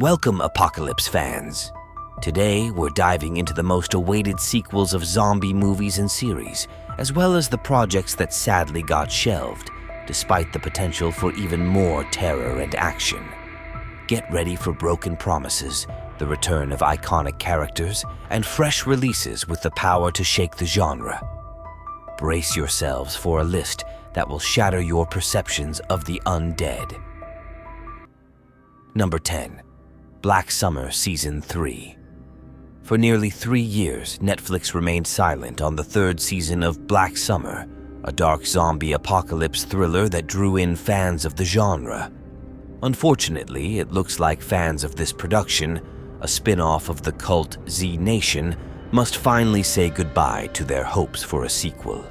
Welcome, Apocalypse fans. Today, we're diving into the most awaited sequels of zombie movies and series, as well as the projects that sadly got shelved, despite the potential for even more terror and action. Get ready for broken promises, the return of iconic characters, and fresh releases with the power to shake the genre. Brace yourselves for a list that will shatter your perceptions of the undead. Number 10. Black Summer Season 3. For nearly 3 years, Netflix remained silent on the third season of Black Summer, a dark zombie apocalypse thriller that drew in fans of the genre. Unfortunately, it looks like fans of this production, a spin-off of the cult Z Nation, must finally say goodbye to their hopes for a sequel.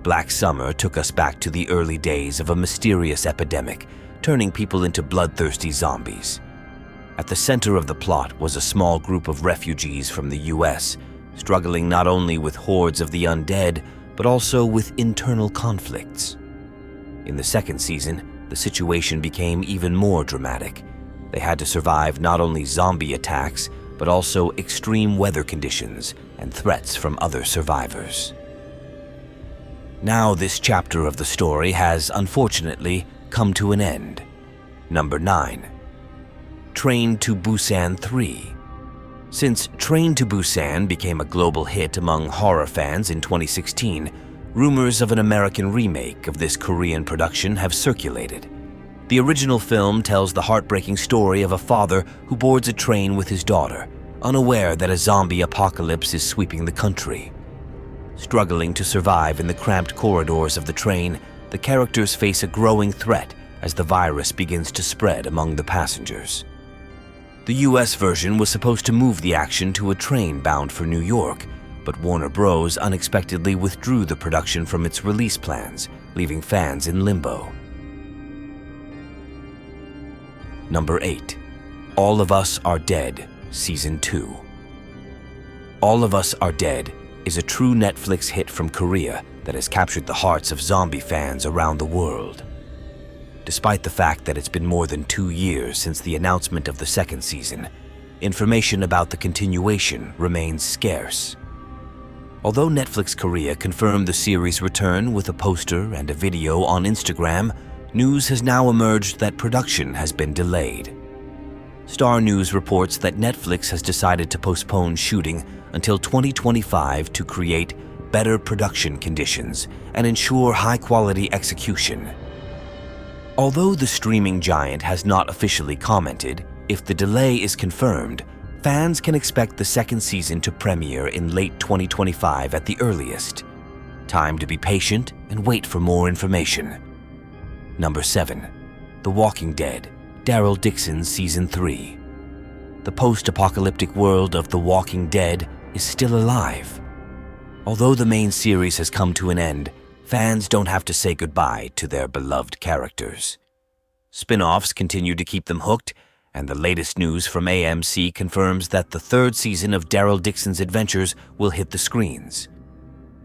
Black Summer took us back to the early days of a mysterious epidemic, turning people into bloodthirsty zombies. At the center of the plot was a small group of refugees from the US, struggling not only with hordes of the undead, but also with internal conflicts. In the second season, the situation became even more dramatic. They had to survive not only zombie attacks, but also extreme weather conditions and threats from other survivors. Now this chapter of the story has, unfortunately, come to an end. Number 9. Train to Busan 3. Since Train to Busan became a global hit among horror fans in 2016, rumors of an American remake of this Korean production have circulated. The original film tells the heartbreaking story of a father who boards a train with his daughter, unaware that a zombie apocalypse is sweeping the country. Struggling to survive in the cramped corridors of the train, the characters face a growing threat as the virus begins to spread among the passengers. The US version was supposed to move the action to a train bound for New York, but Warner Bros. Unexpectedly withdrew the production from its release plans, leaving fans in limbo. Number 8. All of Us Are Dead, Season 2. All of Us Are Dead is a true Netflix hit from Korea that has captured the hearts of zombie fans around the world. Despite the fact that it's been more than 2 years since the announcement of the second season, information about the continuation remains scarce. Although Netflix Korea confirmed the series' return with a poster and a video on Instagram, news has now emerged that production has been delayed. Star News reports that Netflix has decided to postpone shooting until 2025 to create better production conditions and ensure high-quality execution. Although the streaming giant has not officially commented, if the delay is confirmed, fans can expect the second season to premiere in late 2025 at the earliest. Time to be patient and wait for more information. Number 7. The Walking Dead, Daryl Dixon Season 3. The post-apocalyptic world of The Walking Dead is still alive. Although the main series has come to an end, fans don't have to say goodbye to their beloved characters. Spin-offs continue to keep them hooked, and the latest news from AMC confirms that the third season of Daryl Dixon's adventures will hit the screens.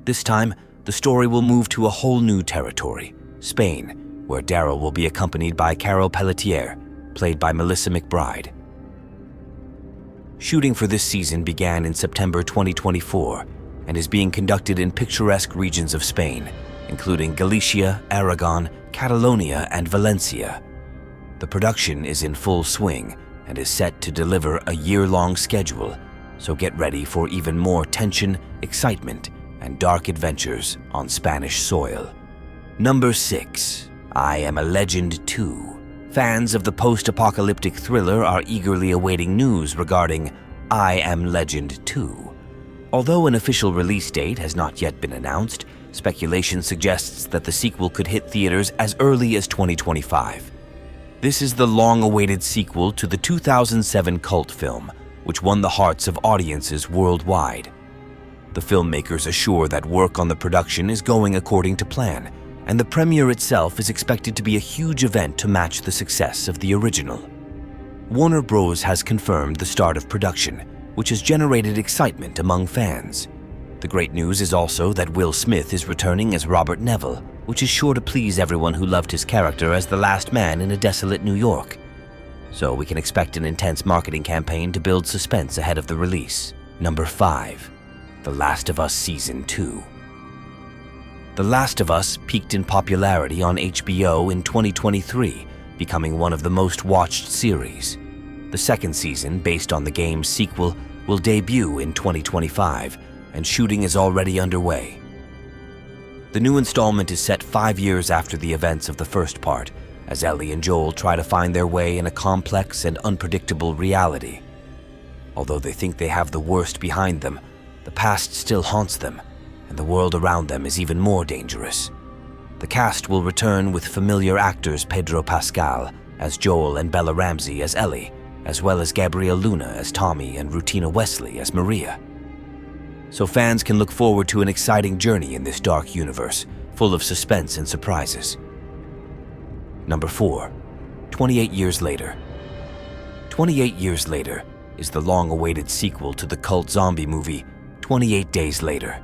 This time, the story will move to a whole new territory, Spain, where Daryl will be accompanied by Carol Pelletier, played by Melissa McBride. Shooting for this season began in September 2024 and is being conducted in picturesque regions of Spain, including Galicia, Aragon, Catalonia, and Valencia. The production is in full swing and is set to deliver a year-long schedule, so get ready for even more tension, excitement, and dark adventures on Spanish soil. Number 6. I Am a Legend 2. Fans of the post-apocalyptic thriller are eagerly awaiting news regarding I Am Legend 2. Although an official release date has not yet been announced, speculation suggests that the sequel could hit theaters as early as 2025. This is the long-awaited sequel to the 2007 cult film, which won the hearts of audiences worldwide. The filmmakers assure that work on the production is going according to plan, and the premiere itself is expected to be a huge event to match the success of the original. Warner Bros. Has confirmed the start of production, which has generated excitement among fans. The great news is also that Will Smith is returning as Robert Neville, which is sure to please everyone who loved his character as the last man in a desolate New York. so we can expect an intense marketing campaign to build suspense ahead of the release. Number 5. The Last of Us Season 2. The Last of Us peaked in popularity on HBO in 2023, becoming one of the most watched series. The second season, based on the game's sequel, will debut in 2025, and shooting is already underway. The new installment is set 5 years after the events of the first part, as Ellie and Joel try to find their way in a complex and unpredictable reality. Although they think they have the worst behind them, the past still haunts them, and the world around them is even more dangerous. The cast will return with familiar actors Pedro Pascal as Joel and Bella Ramsey as Ellie, as well as Gabrielle Luna as Tommy and Rutina Wesley as Maria. So fans can look forward to an exciting journey in this dark universe, full of suspense and surprises. Number 4. 28 Years Later. 28 Years Later is the long-awaited sequel to the cult zombie movie 28 Days Later.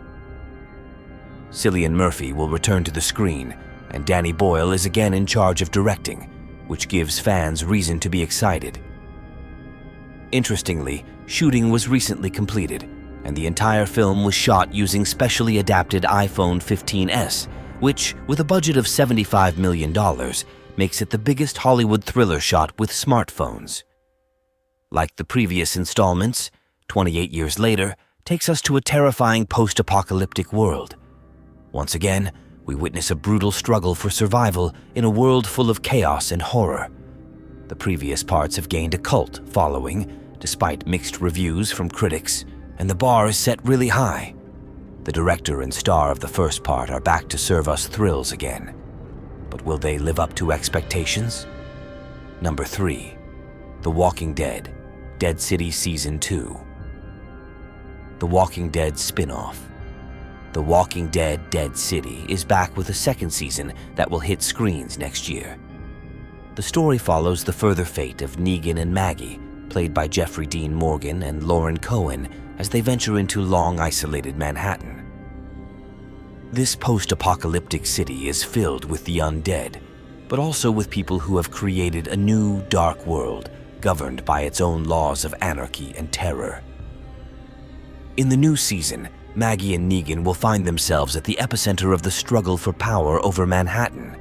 Cillian Murphy will return to the screen, and Danny Boyle is again in charge of directing, which gives fans reason to be excited. Interestingly, shooting was recently completed, and the entire film was shot using specially adapted iPhone 15s, which, with a budget of $75 million, makes it the biggest Hollywood thriller shot with smartphones. Like the previous installments, 28 Years Later takes us to a terrifying post-apocalyptic world. Once again, we witness a brutal struggle for survival in a world full of chaos and horror. The previous parts have gained a cult following, despite mixed reviews from critics, and the bar is set really high. The director and star of the first part are back to serve us thrills again. But will they live up to expectations? Number 3. The Walking Dead, Dead City Season 2. The Walking Dead spin-off. The Walking Dead Dead City is back with a second season that will hit screens next year. The story follows the further fate of Negan and Maggie, played by Jeffrey Dean Morgan and Lauren Cohen, as they venture into long, isolated Manhattan. This post-apocalyptic city is filled with the undead, but also with people who have created a new, dark world governed by its own laws of anarchy and terror. In the new season, Maggie and Negan will find themselves at the epicenter of the struggle for power over Manhattan,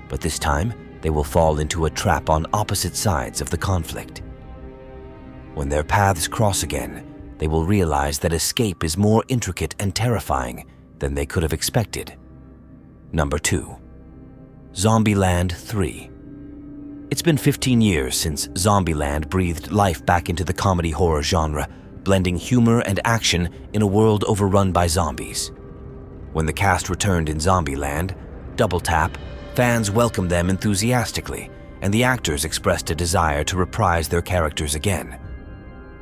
but this time they will fall into a trap on opposite sides of the conflict. When their paths cross again, they will realize that escape is more intricate and terrifying than they could have expected. Number 2. Zombieland 3. It's been 15 years since Zombieland breathed life back into the comedy horror genre, blending humor and action in a world overrun by zombies. When the cast returned in Zombieland, Double Tap, fans welcomed them enthusiastically, and the actors expressed a desire to reprise their characters again.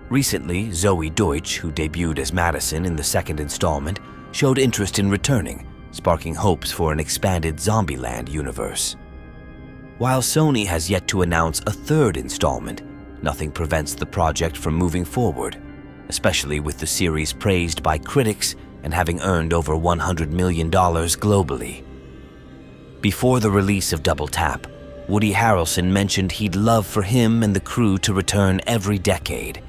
Recently, Zoe Deutsch, who debuted as Madison in the second installment, showed interest in returning, sparking hopes for an expanded Zombieland universe. While Sony has yet to announce a third installment, nothing prevents the project from moving forward, especially with the series praised by critics and having earned over $100 million globally. Before the release of Double Tap, Woody Harrelson mentioned he'd love for him and the crew to return every decade.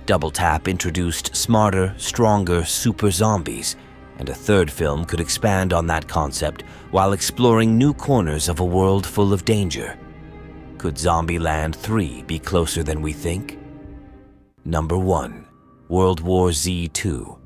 Double Tap introduced smarter, stronger super zombies, and a third film could expand on that concept while exploring new corners of a world full of danger. Could Zombieland 3 be closer than we think? Number 1. WorldWarZ 2.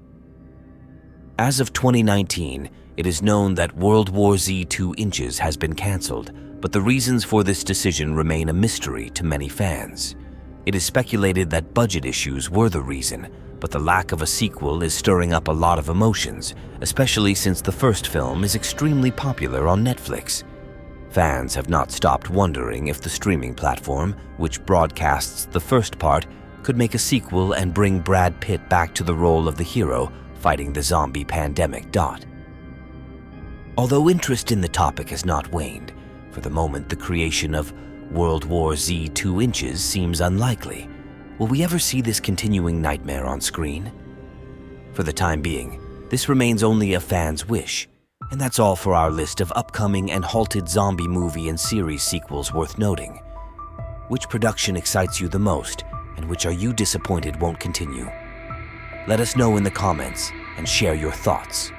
As of 2019, it is known that WorldWarZ 2 Inches has been cancelled, but the reasons for this decision remain a mystery to many fans. It is speculated that budget issues were the reason, but the lack of a sequel is stirring up a lot of emotions, especially since the first film is extremely popular on Netflix. Fans have not stopped wondering if the streaming platform, which broadcasts the first part, could make a sequel and bring Brad Pitt back to the role of the hero fighting the zombie pandemic. Although interest in the topic has not waned, for the moment the creation of WorldWarZ 2 Inches seems unlikely. Will we ever see this continuing nightmare on screen? For the time being, this remains only a fan's wish, and that's all for our list of upcoming and halted zombie movie and series sequels worth noting. Which production excites you the most, and which are you disappointed won't continue? Let us know in the comments and share your thoughts.